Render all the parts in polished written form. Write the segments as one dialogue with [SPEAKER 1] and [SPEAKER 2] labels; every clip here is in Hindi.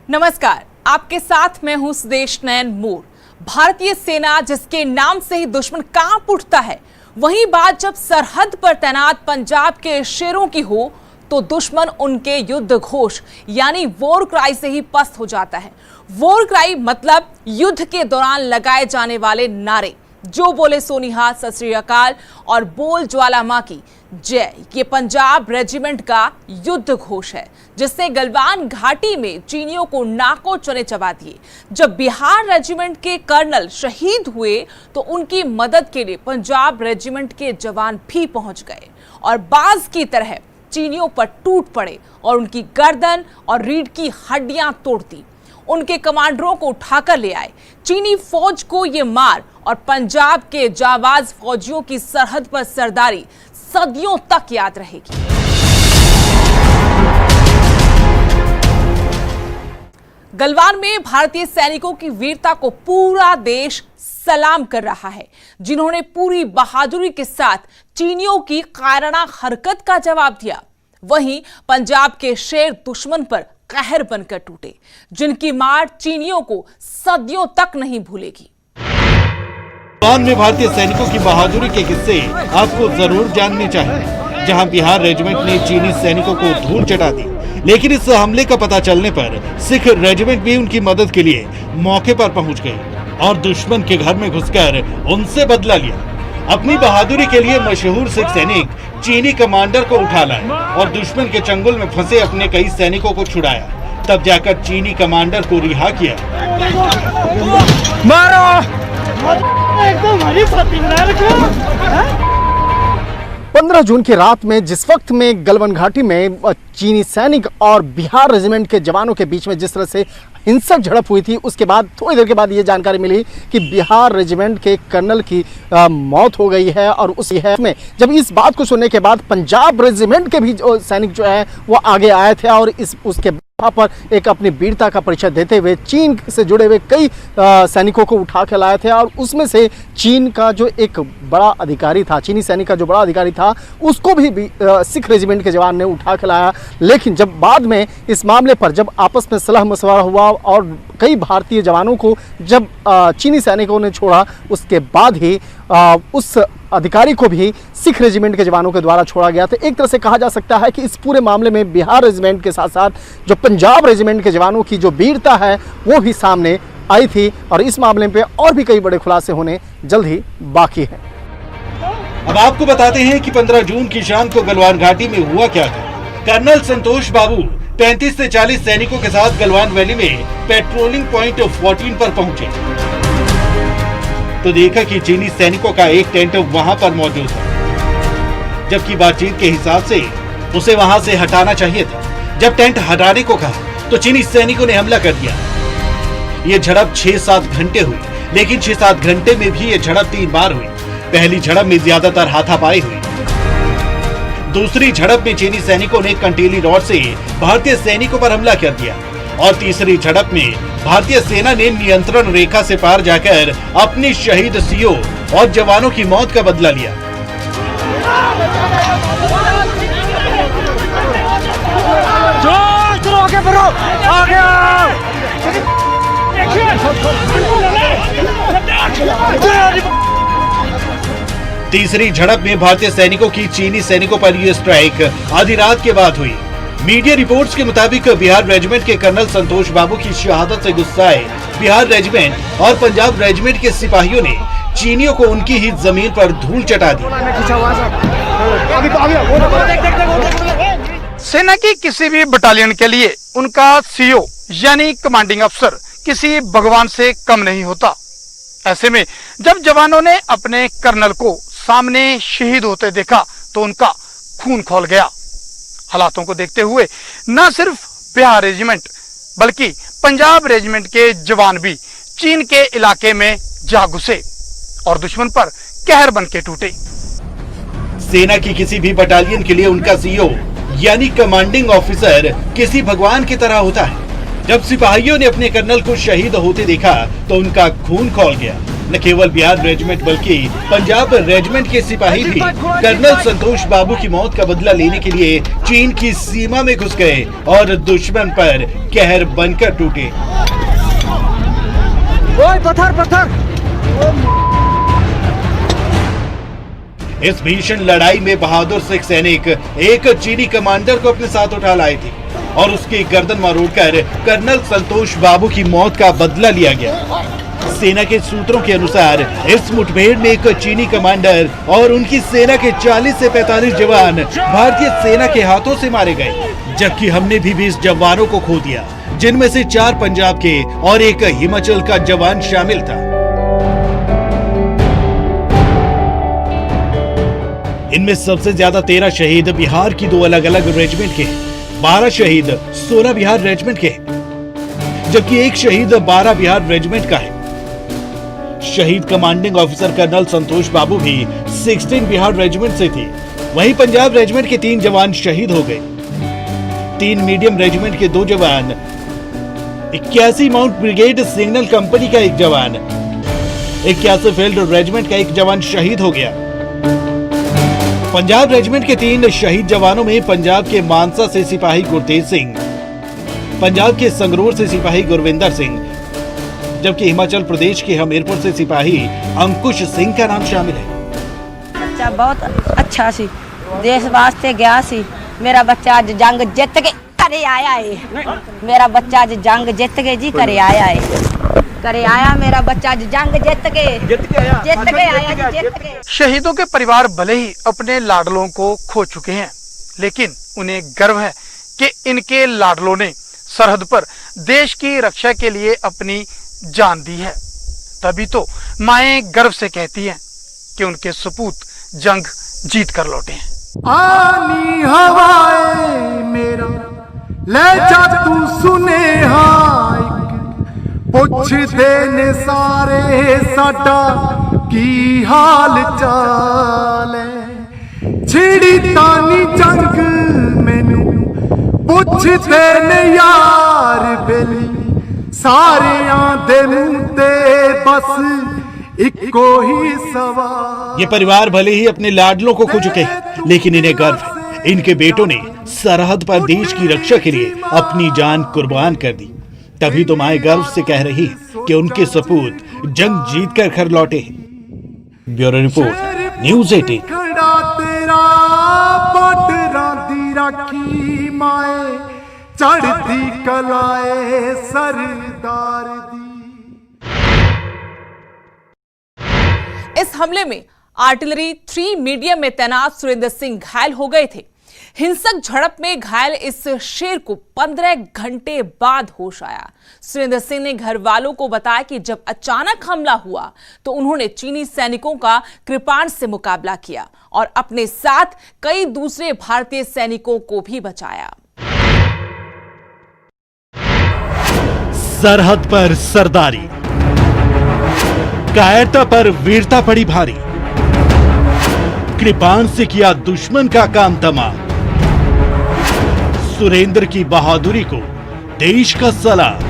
[SPEAKER 1] नमस्कार, आपके साथ मैं हूं सुदेश नयन मूर। भारतीय सेना जिसके नाम से ही दुश्मन कांप उठता है, वहीं बात जब सरहद पर तैनात पंजाब के शेरों की हो तो दुश्मन उनके युद्ध घोष यानी वॉर क्राई से ही पस्त हो जाता है। वॉर क्राई मतलब युद्ध के दौरान लगाए जाने वाले नारे, जो बोले सोनिहा सत श्री अकाल और बोल ज्वाला मां की जय, ये पंजाब रेजिमेंट का युद्ध घोष है, जिससे गलवान घाटी में चीनियों को नाको चने चबा दिए। जब बिहार रेजिमेंट के कर्नल शहीद हुए तो उनकी मदद के लिए पंजाब रेजिमेंट के जवान भी पहुंच गए और बाज की तरह चीनियों पर टूट पड़े और उनकी गर्दन और रीढ़ की हड्डियां तोड़ दी। उनके कमांडरों को उठाकर ले आए। चीनी फौज को ये मार और पंजाब के जाबाज फौजियों की सरहद पर सरदारी सदियों तक याद रहेगी। गलवान में भारतीय सैनिकों की वीरता को पूरा देश सलाम कर रहा है, जिन्होंने पूरी बहादुरी के साथ चीनियों की कायराना हरकत का जवाब दिया। वहीं पंजाब के शेर दुश्मन पर कहर बनकर टूटे, जिनकी मार चीनियों को सदियों तक नहीं भूलेगी।
[SPEAKER 2] गलवान में भारतीय सैनिकों की बहादुरी के किस्से आपको जरूर जानने चाहिए, जहां बिहार रेजिमेंट ने चीनी सैनिकों को धूल चटा दी। लेकिन इस हमले का पता चलने पर सिख रेजिमेंट भी उनकी मदद के लिए मौके पर पहुंच गई और दुश्मन के घर में घुसकर उनसे बदला लिया। अपनी बहादुरी के लिए मशहूर सिख सैनिक चीनी कमांडर को उठा लाए और दुश्मन के चंगुल में फंसे अपने कई सैनिकों को छुड़ाया। तब जाकर चीनी कमांडर को रिहा किया।
[SPEAKER 3] मारो!
[SPEAKER 4] 15 जून की रात में जिस वक्त में गलवान घाटी में चीनी सैनिक और बिहार रेजिमेंट के जवानों के बीच में जिस तरह से हिंसक झड़प हुई थी, उसके बाद थोड़ी देर के बाद ये जानकारी मिली कि बिहार रेजिमेंट के कर्नल की मौत हो गई है। और उसी है में जब इस बात को सुनने के बाद पंजाब रेजिमेंट के भी सैनिक जो है वो आगे आए थे और उसके पर एक अपनी वीरता का परिचय देते हुए चीन से जुड़े हुए कई सैनिकों को उठा के लाए थे। और उसमें से चीन का जो एक बड़ा अधिकारी था, चीनी सैनिक का जो बड़ा अधिकारी था, उसको भी सिख रेजिमेंट के जवान ने उठा के लाया। लेकिन जब बाद में इस मामले पर जब आपस में सलाह मशवरा हुआ और कई भारतीय जवानों को जब चीनी सैनिकों ने छोड़ा, उसके बाद ही उस अधिकारी को भी सिख रेजिमेंट के जवानों के द्वारा छोड़ा गया। तो एक तरह से कहा जा सकता है कि इस पूरे मामले में बिहार रेजिमेंट के साथ साथ जो पंजाब रेजिमेंट के जवानों की जो वीरता है वो भी सामने आई थी और इस मामले पे और भी कई बड़े खुलासे होने जल्द ही बाकी हैं।
[SPEAKER 2] अब आपको बताते हैं कि 15 जून की शाम को गलवान घाटी में हुआ क्या था। कर्नल संतोष बाबू 35 से 40 सैनिकों के साथ गलवान वैली में पेट्रोलिंग पॉइंट 14 पर पहुंचे तो देखा कि चीनी सैनिकों का एक टेंट वहां पर मौजूद था, जबकि बातचीत के हिसाब से उसे वहां से हटाना चाहिए था। जब टेंट हटाने को कहा तो चीनी सैनिकों ने हमला कर दिया। ये झड़प 6-7 घंटे हुई, लेकिन 6-7 घंटे में भी ये झड़प 3 बार हुई। पहली झड़प में ज्यादातर हाथापाई हुई। दूसरी झड़प में चीनी सैनिकों ने कंटीली रॉड से भारतीय सैनिकों पर हमला कर दिया और तीसरी झड़प में भारतीय सेना ने नियंत्रण रेखा से पार जाकर अपनी शहीद सीओ और जवानों की मौत का बदला लिया। तीसरी झड़प में भारतीय सैनिकों की चीनी सैनिकों पर यह स्ट्राइक आधी रात के बाद हुई। मीडिया रिपोर्ट्स के मुताबिक बिहार रेजिमेंट के कर्नल संतोष बाबू की शहादत से गुस्साए बिहार रेजिमेंट और पंजाब रेजिमेंट के सिपाहियों ने चीनियों को उनकी ही जमीन पर धूल चटा दी।
[SPEAKER 3] सेना की किसी भी बटालियन के लिए उनका सीओ यानी कमांडिंग अफसर किसी भगवान से कम नहीं होता। ऐसे में जब जवानों ने अपने कर्नल को सामने शहीद होते देखा तो उनका खून खौल गया। हालातों को देखते हुए न सिर्फ बिहार रेजिमेंट बल्कि पंजाब रेजिमेंट के जवान भी चीन के इलाके में जा घुसे और दुश्मन पर कहर बन के टूटे।
[SPEAKER 2] सेना की किसी भी बटालियन के लिए उनका सीओ यानी कमांडिंग ऑफिसर किसी भगवान की तरह होता है। जब सिपाहियों ने अपने कर्नल को शहीद होते देखा तो उनका खून खौल गया। न केवल बिहार रेजिमेंट बल्कि पंजाब रेजिमेंट के सिपाही भी कर्नल संतोष बाबू की मौत का बदला लेने के लिए चीन की सीमा में घुस गए और दुश्मन पर कहर बनकर टूटे। इस भीषण लड़ाई में बहादुर सिख सैनिक एक चीनी कमांडर को अपने साथ उठा लाए थे और उसकी गर्दन मरोड़कर कर्नल संतोष बाबू की मौत का बदला लिया गया। सेना के सूत्रों के अनुसार इस मुठभेड़ में एक चीनी कमांडर और उनकी सेना के 40 से 45 जवान भारतीय सेना के हाथों से मारे गए, जबकि हमने भी 20 जवानों को खो दिया, जिनमें से 4 पंजाब के और एक हिमाचल का जवान शामिल था। इनमें सबसे ज्यादा 13 शहीद बिहार की 2 अलग अलग रेजिमेंट के, 12 शहीद 16 बिहार रेजिमेंट के, जबकि एक शहीद 12 बिहार रेजिमेंट का है। शहीद कमांडिंग ऑफिसर कर्नल संतोष बाबू भी 16 बिहार रेजिमेंट से थे। वहीं पंजाब रेजिमेंट के 3 जवान शहीद हो गए। 3 मीडियम रेजिमेंट के 2 जवान, 81 माउंट ब्रिगेड सिग्नल कंपनी का 1 जवान, 81 फील्ड रेजिमेंट का 1 जवान शहीद हो गया। पंजाब रेजिमेंट के 3 शहीद जवानों में पंजाब के मानसा से सिपाही गुरतेज सिंह, पंजाब के संगरूर से सिपाही गुरविंदर सिंह, जबकि हिमाचल प्रदेश के हमीरपुर से सिपाही अंकुश सिंह का नाम शामिल है।
[SPEAKER 5] बच्चा बहुत अच्छा सी, देश वास्ते गया सी। मेरा बच्चा आज जंग जीत के करे आया है। मेरा बच्चा आज जंग जीत के जी करे आया है। करे आया मेरा बच्चा आज जंग जीत के आया।
[SPEAKER 3] शहीदों के परिवार भले ही अपने लाडलों को खो चुके हैं, लेकिन उन्हें गर्व है कि इनके लाडलों ने सरहद पर देश की रक्षा के लिए अपनी जान दी है। तभी तो माएं गर्व से कहती हैं कि उनके सपूत जंग जीत कर लौटे हैं।
[SPEAKER 6] आनी हवाएं मेरा ले जा तू सुने पुछदे ने सारे साडा की हाल चाल है। छिड़ी तानी जंग मैनू पुछदे ने यार बेली, सारे आंदे मुंते बस इको ही सवाल।
[SPEAKER 2] ये परिवार भले ही अपने लाडलों को खो चुके हैं, लेकिन इन्हें गर्व है इनके बेटों ने सरहद पर देश की रक्षा के लिए अपनी जान कुर्बान कर दी। तभी तो माएं गर्व से कह रही है कि उनके सपूत जंग जीत कर घर लौटे हैं। Bureau report, news 18।
[SPEAKER 6] चढ़ती कलाए सरदार दी।
[SPEAKER 1] इस हमले में आर्टिलरी 3 मीडियम में तैनात सुरेंद्र सिंह घायल हो गए थे। हिंसक झड़प में घायल इस शेर को 15 घंटे बाद होश आया। सुरेंद्र सिंह ने घर वालों को बताया कि जब अचानक हमला हुआ तो उन्होंने चीनी सैनिकों का कृपाण से मुकाबला किया और अपने साथ कई दूसरे भारतीय सैनिकों को भी बचाया।
[SPEAKER 2] सरहद पर सरदारी, कायरता पर वीरता पड़ी भारी। कृपाण से किया दुश्मन का काम तमाम। सुरेंद्र की बहादुरी को देश का सलाम।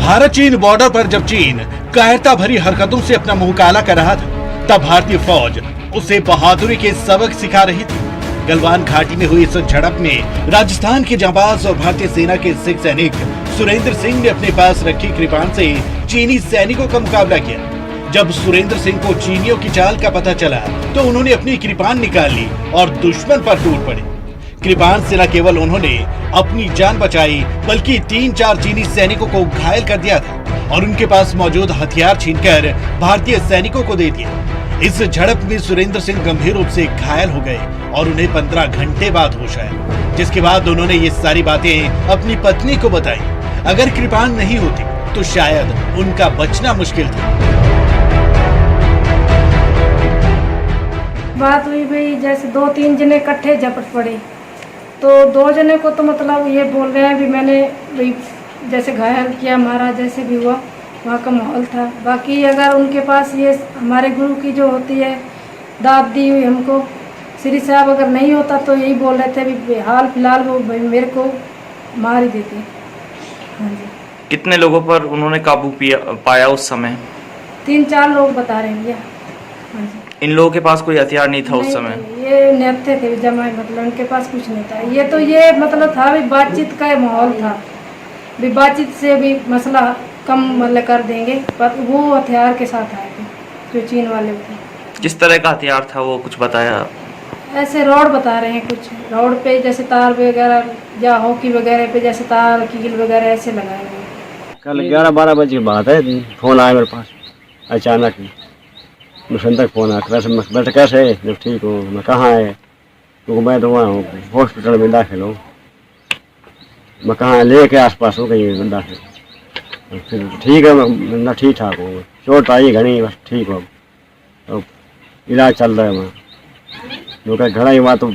[SPEAKER 2] भारत चीन बॉर्डर पर जब चीन कायरता भरी हरकतों से अपना मुंह काला कर रहा था, तब भारतीय फौज उसे बहादुरी के सबक सिखा रही थी। गलवान घाटी में हुई इस झड़प में राजस्थान के जांबाज और भारतीय सेना के सिख सैनिक सुरेंद्र सिंह ने अपने पास रखी कृपाण से चीनी सैनिकों का मुकाबला किया। जब सुरेंद्र सिंह को चीनियों की चाल का पता चला तो उन्होंने अपनी कृपाण निकाल ली और दुश्मन पर टूट पड़े। कृपाण से न केवल उन्होंने अपनी जान बचाई बल्कि 3-4 चीनी सैनिकों को घायल कर दिया था और उनके पास मौजूद हथियार छीनकर भारतीय सैनिकों को दे दिया। इस झड़प में सुरेंद्र सिंह गंभीर रूप से घायल हो गए और उन्हें 15 घंटे बाद होश आया, जिसके बाद उन्होंने ये सारी बातें अपनी पत्नी को बताई। अगर कृपाण नहीं होती तो शायद उनका बचना मुश्किल था।
[SPEAKER 7] बात हुई भाई, जैसे 2-3 जने इकट्ठे झपट पड़े तो 2 जने को तो मतलब ये बोल रहे हैं भी मैंने भाई जैसे घायल किया, मारा, जैसे भी हुआ वहाँ का माहौल था। बाकी अगर उनके पास ये हमारे गुरु की जो होती है दाद दी हुई हमको, श्री साहब अगर नहीं होता तो यही बोल रहे थे भी हाल फिलहाल वो भाई मेरे को मार ही देते। हाँ जी।
[SPEAKER 8] कितने लोगों पर उन्होंने काबू पाया उस समय?
[SPEAKER 7] 3-4 लोग बता रहे हैं भैया। हाँ जी।
[SPEAKER 8] इन लोगों के पास कोई हथियार नहीं था उस
[SPEAKER 7] नहीं,
[SPEAKER 8] समय?
[SPEAKER 7] नहीं, ये नेते थे जमा, मतलब उनके पास कुछ नहीं था। ये मतलब था भी बातचीत का माहौल था, भी बातचीत से भी मसला कम मतलब कर देंगे, पर वो हथियार के साथ आए थे जो चीन वाले थे।
[SPEAKER 8] किस तरह का हथियार था वो कुछ बताया?
[SPEAKER 7] ऐसे रॉड बता रहे हैं, कुछ रॉड पे जैसे तार वगैरह या हॉकी वगैरह पे जैसे तार कील वगैरह ऐसे लगाए हुए।
[SPEAKER 9] कल 11-12 बजे की बात है, फोन आया मेरे पास अचानक ही। मुझे तक फोन आया, वैसे कैसे जब ठीक हो, मैं कहाँ है, तो मैं तो वहाँ हूँ हॉस्पिटल में दाखिल हूँ। मैं कहाँ ले के आस पास हो कहीं दाखिल, फिर ठीक है मैं ठीक ठाक हूँ, चोट आई घनी बस ठीक हो, तो इलाज चल रहा है वहाँ। जो क्या घड़ा ही वहाँ तो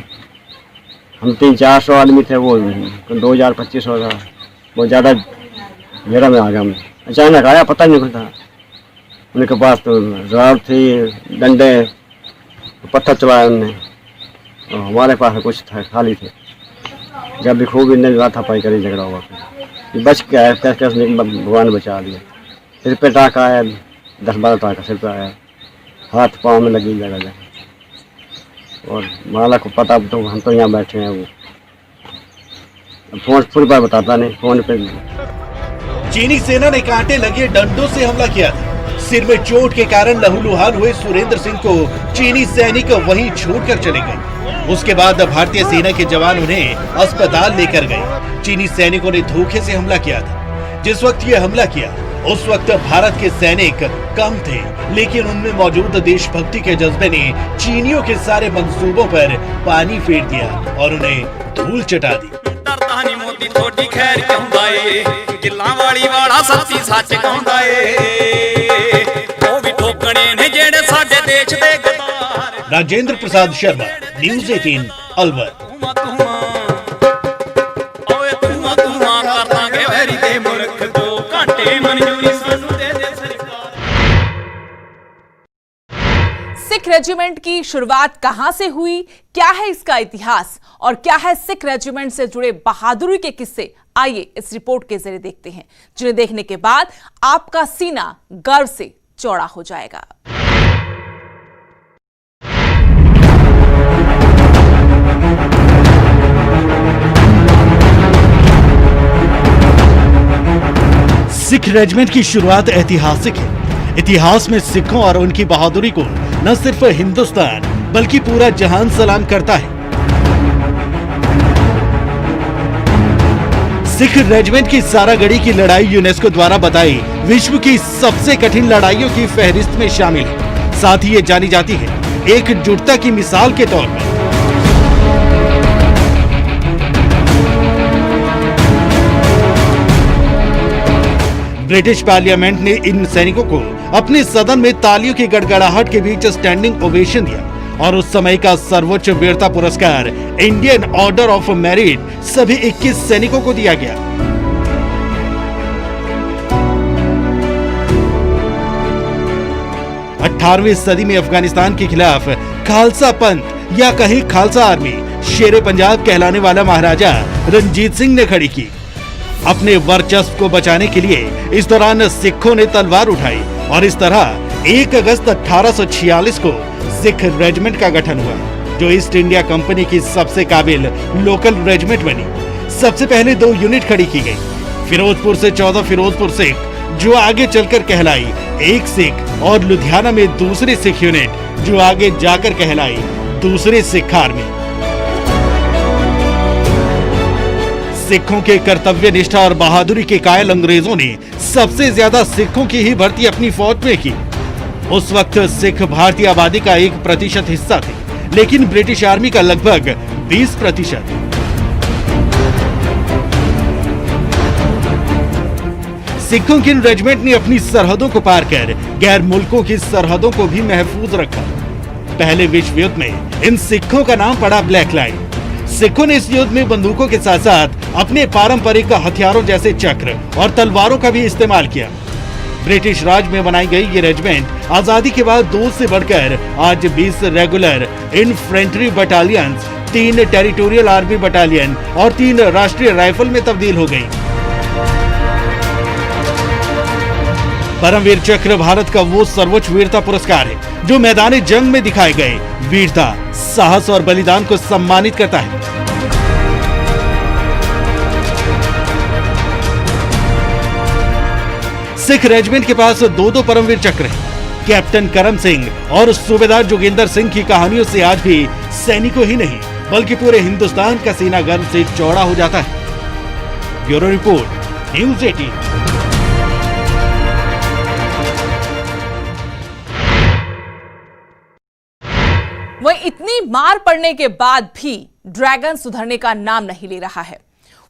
[SPEAKER 9] हम 300-400 आदमी थे, वो 2000-2500 था, बहुत ज़्यादा घेरा में आ गया। मैं अचानक आया, पता नहीं था। उनके पास तो रॉड थी, डंडे, पत्थर चलाया उनने, और हमारे पास कुछ था, खाली थे। जब भी खूब इन्हें हाथापाई करी, झगड़ा हुआ, फिर बच के आया, कैसे भगवान बचा दिया। सिर पे टाँका आया, 10-12 टाँका सिर पे आया, हाथ पाँव में लगी जगह जगह। और माला को पता, तो हम तो यहाँ बैठे हैं, वो फोन पर बताता नहीं, फोन पे।
[SPEAKER 2] चीनी सेना ने कांटे लगे डंडों से हमला किया था। सिर में चोट के कारण लहूलुहान हुए सुरेंद्र सिंह को चीनी सैनिक वहीं छोड़कर चले गए। उसके बाद भारतीय सेना के जवान उन्हें अस्पताल लेकर गए। चीनी सैनिकों ने धोखे से हमला किया था। जिस वक्त ये हमला किया उस वक्त भारत के सैनिक कम थे, लेकिन उनमें मौजूद देशभक्ति के जज्बे ने चीनियों के सारे मंसूबों पर पानी फेर दिया और उन्हें धूल चटा दी।
[SPEAKER 10] मोदी थोड़ी खैर कहंदा ए, गिल्लां वाली वाला सच्ची सच कहंदा ए, ओ भी ठोकणे ने जेड़े साडे देश दे गद्दार।
[SPEAKER 2] राजेंद्र प्रसाद शर्मा, न्यूज़ 18 अलवर।
[SPEAKER 10] ओए तू कर दांगे वैरी दे मुल्क, 2 घंटे मंजूरी सानू दे दे सरकार।
[SPEAKER 1] सिख रेजिमेंट की शुरुआत कहां से हुई, क्या है इसका इतिहास और क्या है सिख रेजिमेंट से जुड़े बहादुरी के किस्से, आइए इस रिपोर्ट के जरिए देखते हैं, जिन्हें देखने के बाद आपका सीना गर्व से चौड़ा हो जाएगा।
[SPEAKER 2] सिख रेजिमेंट की शुरुआत ऐतिहासिक है। इतिहास में सिखों और उनकी बहादुरी को न सिर्फ हिंदुस्तान बल्कि पूरा जहान सलाम करता है। सिख रेजिमेंट की सारागढ़ी की लड़ाई यूनेस्को द्वारा बताई विश्व की सबसे कठिन लड़ाइयों की फहरिस्त में शामिल है। साथ ही ये जानी जाती है एकजुटता की मिसाल के तौर पर। ब्रिटिश पार्लियामेंट ने इन सैनिकों को अपने सदन में तालियों की गड़गड़ाहट के बीच स्टैंडिंग ओवेशन दिया और उस समय का सर्वोच्च वीरता पुरस्कार इंडियन ऑर्डर ऑफ मेरिट सभी 21 सैनिकों को दिया गया। अठारहवीं सदी में अफगानिस्तान के खिलाफ खालसा पंथ या कहीं खालसा आर्मी शेरे पंजाब कहलाने वाला महाराजा रंजीत सिंह ने खड़ी की। अपने वर्चस्व को बचाने के लिए इस दौरान सिखों ने तलवार उठाई और इस तरह 1 अगस्त 1846 को सिख रेजिमेंट का गठन हुआ, जो ईस्ट इंडिया कंपनी की सबसे काबिल लोकल रेजिमेंट बनी। सबसे पहले 2 यूनिट खड़ी की गई, फिरोजपुर से 14 फिरोजपुर सिख, जो आगे चलकर कहलाई 1 सिख, और लुधियाना में दूसरी सिख यूनिट, जो आगे जाकर कहलाई दूसरी सिख आर्मी। सिखों के कर्तव्य निष्ठा और बहादुरी के कायल अंग्रेजों ने सबसे ज्यादा सिखों की ही भर्ती अपनी फौज में की। उस वक्त सिख भारतीय आबादी का 1% हिस्सा थे, लेकिन ब्रिटिश आर्मी का लगभग 20%। सिखों की रेजिमेंट ने अपनी सरहदों को पार कर गैर मुल्कों की सरहदों को भी महफूज रखा। पहले विश्व युद्ध में इन सिखों का नाम पड़ा ब्लैक लाइन। सिखों ने इस युद्ध में बंदूकों के साथ साथ अपने पारंपरिक हथियारों जैसे चक्र और तलवारों का भी इस्तेमाल किया। ब्रिटिश राज में बनाई गई ये रेजिमेंट आजादी के बाद 2 से बढ़कर आज 20 regular infantry battalions, 3 territorial army battalion और 3 राष्ट्रीय राइफल में तब्दील हो गई। परमवीर चक्र भारत का वो सर्वोच्च वीरता पुरस्कार है जो मैदानी जंग में दिखाए गए वीरता, साहस और बलिदान को सम्मानित करता है। सिख रेजिमेंट के पास दो परमवीर चक्र हैं। कैप्टन करम सिंह और सूबेदार जोगिंदर सिंह की कहानियों से आज भी सैनिकों ही नहीं बल्कि पूरे हिंदुस्तान का सीना गर्व से चौड़ा हो जाता है। Bureau report, news 18।
[SPEAKER 1] वह इतनी मार पड़ने के बाद भी ड्रैगन सुधरने का नाम नहीं ले रहा है।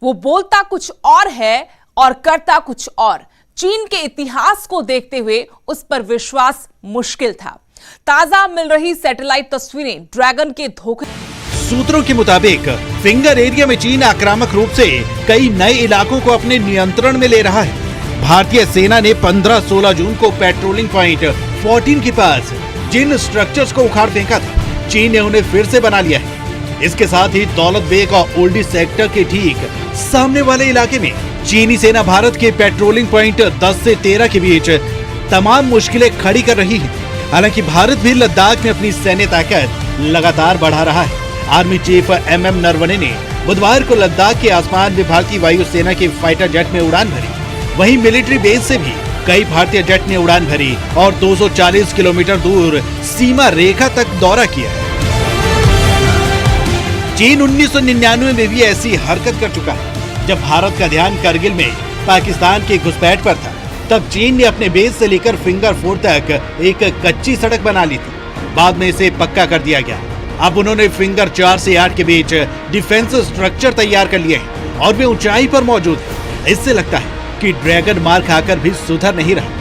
[SPEAKER 1] वो बोलता कुछ और है और करता कुछ और। चीन के इतिहास को देखते हुए उस पर विश्वास मुश्किल था। ताजा मिल रही सैटेलाइट तस्वीरें ड्रैगन के धोखे।
[SPEAKER 2] सूत्रों के मुताबिक फिंगर एरिया में चीन आक्रामक रूप से कई नए इलाकों को अपने नियंत्रण में ले रहा है। भारतीय सेना ने 15-16 जून को पेट्रोलिंग पॉइंट 14 के पास जिन स्ट्रक्चर्स को उखाड़ फेंका था, चीन ने उन्हें फिर से बना लिया है। इसके साथ ही दौलत बेग और ओल्डी सेक्टर के ठीक सामने वाले इलाके में चीनी सेना भारत के पेट्रोलिंग पॉइंट 10 से 13 के बीच तमाम मुश्किलें खड़ी कर रही है। हालांकि भारत भी लद्दाख में अपनी सैन्य ताकत लगातार बढ़ा रहा है। आर्मी चीफ MM नरवणे ने बुधवार को लद्दाख के आसमान में भारतीय वायुसेना के फाइटर जेट में उड़ान भरी। वहीं मिलिट्री बेस से भी कई भारतीय जेट ने उड़ान भरी और 240 किलोमीटर दूर सीमा रेखा तक दौरा किया। चीन 1999 में भी ऐसी हरकत कर चुका है। जब भारत का ध्यान करगिल में पाकिस्तान के घुसपैठ पर था, तब चीन ने अपने बेस से लेकर फिंगर 4 तक एक कच्ची सड़क बना ली थी। बाद में इसे पक्का कर दिया गया। अब उन्होंने फिंगर 4 से 8 के बीच डिफेंस स्ट्रक्चर तैयार कर लिए हैं और वे ऊंचाई पर मौजूद है। इससे लगता है कि ड्रैगन मार खाकर भी सुधर नहीं रहा।